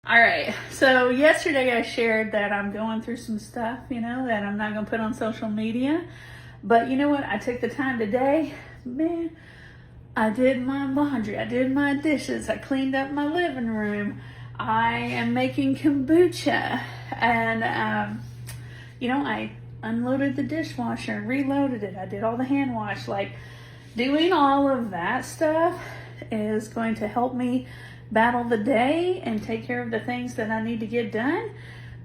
All right, so yesterday I shared that I'm going through some stuff, that I'm not going to put on social media. But you know what? I took the time today, man. I did my laundry, I did my dishes, I cleaned up my living room. I am making kombucha, and I unloaded the dishwasher, reloaded it. I did all the hand wash. Like, doing all of that stuff is going to help me battle the day and take care of the things that I need to get done,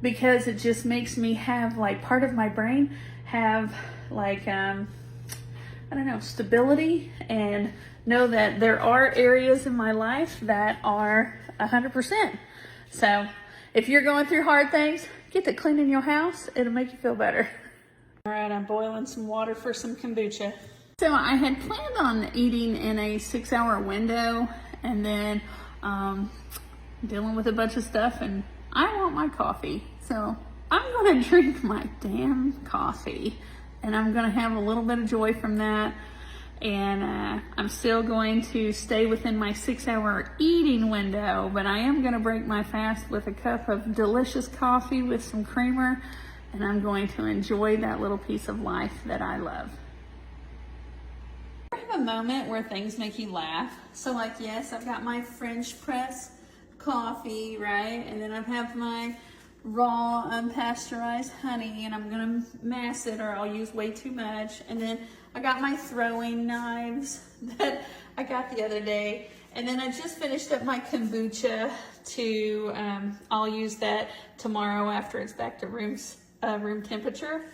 because it just makes me have, like, part of my brain have, like, stability, and know that there are areas in my life that are 100%. So if you're going through hard things, get to cleaning your house. It'll make you feel better. All right, I'm boiling some water for some kombucha. So I had planned on eating in a 6-hour window, and then dealing with a bunch of stuff, and I want my coffee. So I'm gonna drink my damn coffee, and I'm gonna have a little bit of joy from that. And I'm still going to stay within my 6-hour eating window, but I am gonna break my fast with a cup of delicious coffee with some creamer, and I'm going to enjoy that little piece of life that I love. I have a moment where things make you laugh. So, like, yes, I've got my French press coffee, right? And then I have my raw unpasteurized honey, and I'm gonna mass it, or I'll use way too much. And then I got my throwing knives that I got the other day. And then I just finished up my kombucha I'll use that tomorrow after it's back to room temperature.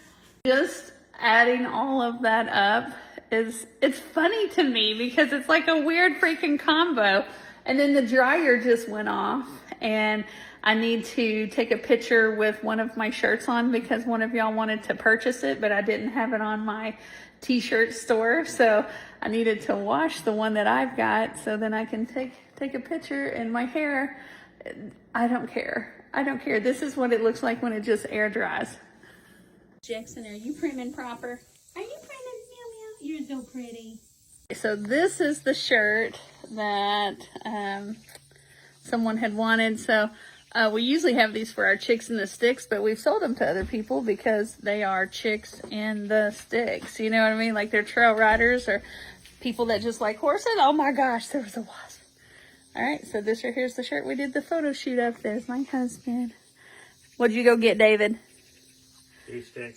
Just adding all of that up it's funny to me, because it's like a weird freaking combo. And then the dryer just went off, and I need to take a picture with one of my shirts on, because one of y'all wanted to purchase it, but I didn't have it on my t-shirt store. So I needed to wash the one that I've got, so then I can take a picture. And my hair, I don't care. This is what it looks like when it just air dries. Jackson, are you priming proper? Are you priming? Meow meow. You're so pretty. So this is the shirt that someone had wanted. So we usually have these for our chicks in the sticks, but we've sold them to other people because they are chicks in the sticks. You know what I mean? Like, they're trail riders or people that just like horses. Oh my gosh, there was a wasp. All right, so this right here's the shirt we did the photo shoot of. There's my husband. What'd you go get, David? Beef stick,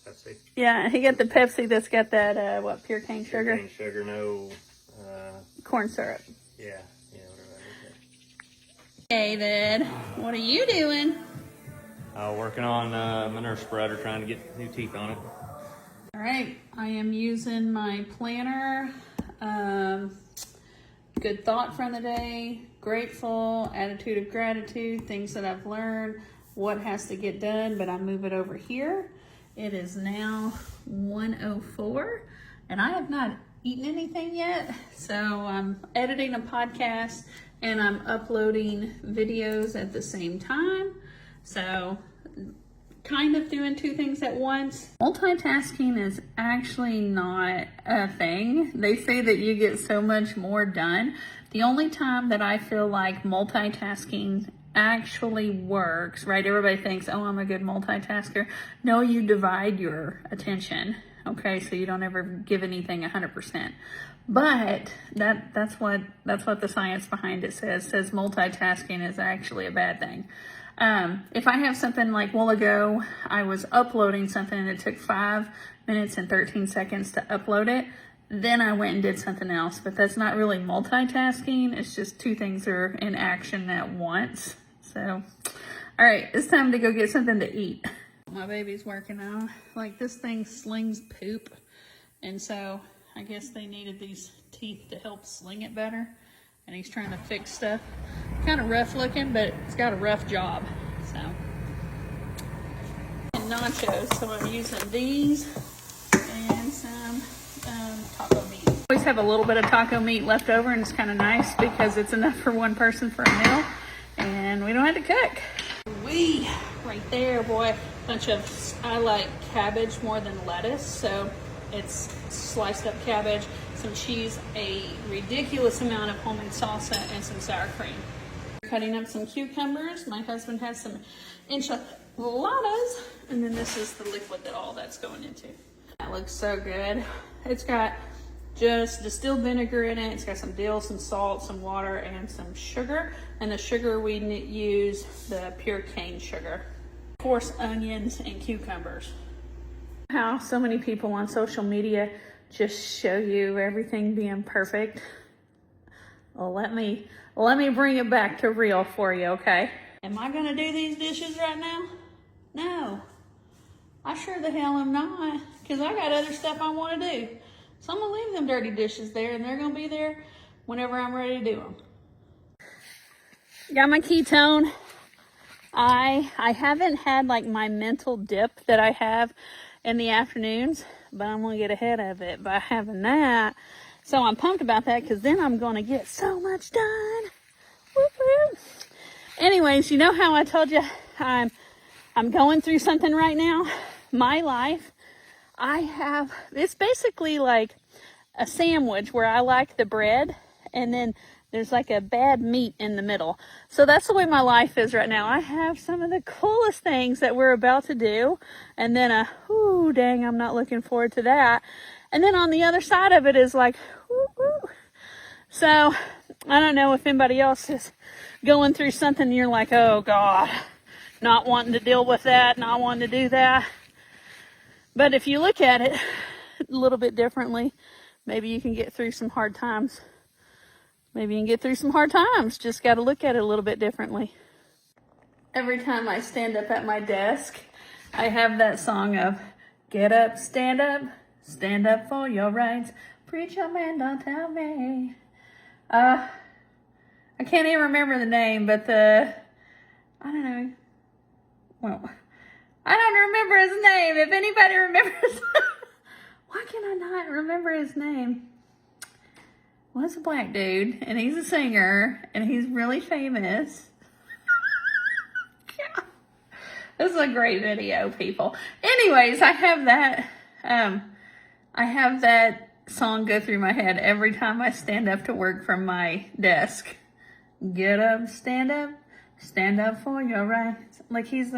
Pepsi. Yeah, he got the Pepsi that's got that, pure cane sugar? Pure cane sugar, no... corn syrup. Yeah, whatever that is. David, what are you doing? Working on manure spreader, trying to get new teeth on it. All right, I am using my planner. Good thought from the day, grateful, attitude of gratitude, things that I've learned, what has to get done, but I move it over here. It is now 1:04, and I have not eaten anything yet. So I'm editing a podcast and I'm uploading videos at the same time. So kind of doing two things at once. Multitasking is actually not a thing. They say that you get so much more done. The only time that I feel like multitasking actually works, right? Everybody thinks, oh, I'm a good multitasker. No, you divide your attention. Okay, so you don't ever give anything 100%. But that's what the science behind it says. It says multitasking is actually a bad thing. If I have something like a while ago, I was uploading something and it took 5 minutes and 13 seconds to upload it. Then I went and did something else, but that's not really multitasking. It's just two things are in action at once. So, all right, it's time to go get something to eat. My baby's working out. Like, this thing slings poop. And so I guess they needed these teeth to help sling it better. And he's trying to fix stuff. Kind of rough looking, but it's got a rough job. So, and nachos. So I'm using these and some taco meat. I always have a little bit of taco meat left over, and it's kind of nice because it's enough for one person for a meal. And we don't have to cook. Right there, boy. I like cabbage more than lettuce, so it's sliced up cabbage, some cheese, a ridiculous amount of homemade salsa, and some sour cream. Cutting up some cucumbers. My husband has some enchiladas, and then this is the liquid that all that's going into. That looks so good. It's got just distilled vinegar in it. It's got some dill, some salt, some water, and some sugar. And the sugar we use the pure cane sugar. Of course, onions and cucumbers. How so many people on social media just show you everything being perfect. Well, let me bring it back to real for you, okay? Am I gonna do these dishes right now? No. I sure the hell am not, because I got other stuff I want to do. So I'm gonna leave them dirty dishes there, and they're gonna be there whenever I'm ready to do them. Got my ketone. I haven't had like my mental dip that I have in the afternoons, but I'm gonna get ahead of it by having that. So I'm pumped about that, because then I'm gonna get so much done. Whoop, whoop. Anyways, you know how I told you I'm going through something right now? My life, it's basically like a sandwich where I like the bread, and then there's like a bad meat in the middle. So that's the way my life is right now. I have some of the coolest things that we're about to do, and then ooh, dang, I'm not looking forward to that. And then on the other side of it is like, woo, woo. So I don't know if anybody else is going through something and you're like, oh God, not wanting to deal with that, not wanting to do that. But if you look at it a little bit differently, maybe you can get through some hard times. Maybe you can get through some hard times. Just got to look at it a little bit differently. Every time I stand up at my desk, I have that song of get up for your rights. Preach your man, don't tell me. I can't even remember the name, but I don't know. Well, I don't remember his name. If anybody remembers, why can I not remember his name? Well, it's a black dude, and he's a singer, and he's really famous. Yeah. This is a great video, people. Anyways, I have that song go through my head every time I stand up to work from my desk. Get up, stand up for your rights. Like he's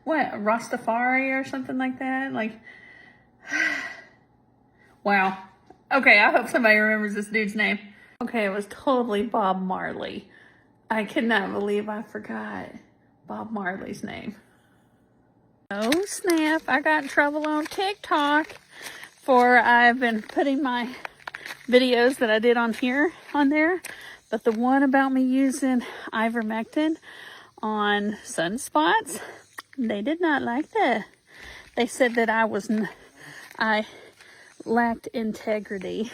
Rastafari or something like that? Like, wow. Okay, I hope somebody remembers this dude's name. Okay, it was totally Bob Marley. I cannot believe I forgot Bob Marley's name. Oh snap, I got in trouble on TikTok for I've been putting my videos that I did on there. But the one about me using ivermectin on sunspots, they did not like that. They said that I lacked integrity.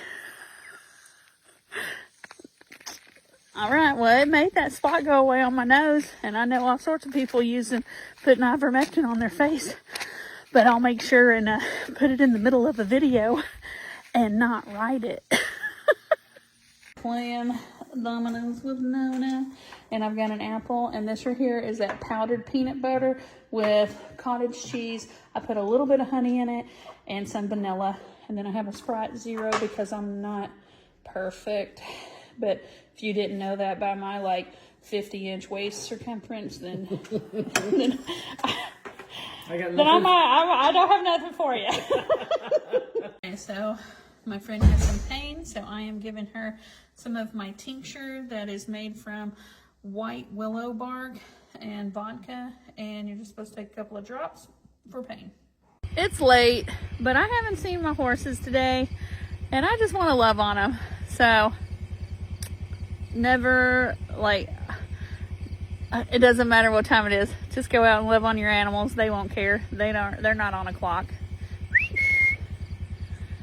All right, well, it made that spot go away on my nose, and I know all sorts of people putting ivermectin on their face, but I'll make sure and put it in the middle of a video and not write it. Playing dominoes with Nona, and I've got an apple, and this right here is that powdered peanut butter with cottage cheese. I put a little bit of honey in it and some vanilla, and then I have a Sprite Zero because I'm not perfect. But if you didn't know that by my like 50-inch waist circumference, then I don't have nothing for you. Okay, so my friend has some pain, so I am giving her some of my tincture that is made from white willow bark and vodka, and you're just supposed to take a couple of drops for pain. It's late, but I haven't seen my horses today, and I just want to love on them. So never, like, it doesn't matter what time it is. Just go out and love on your animals. They won't care. They're not on a clock.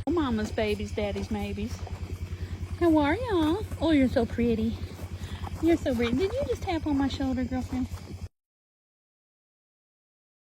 Mama's babies, daddy's maybes. How are y'all? Oh, you're so pretty. You're so pretty. Did you just tap on my shoulder, girlfriend?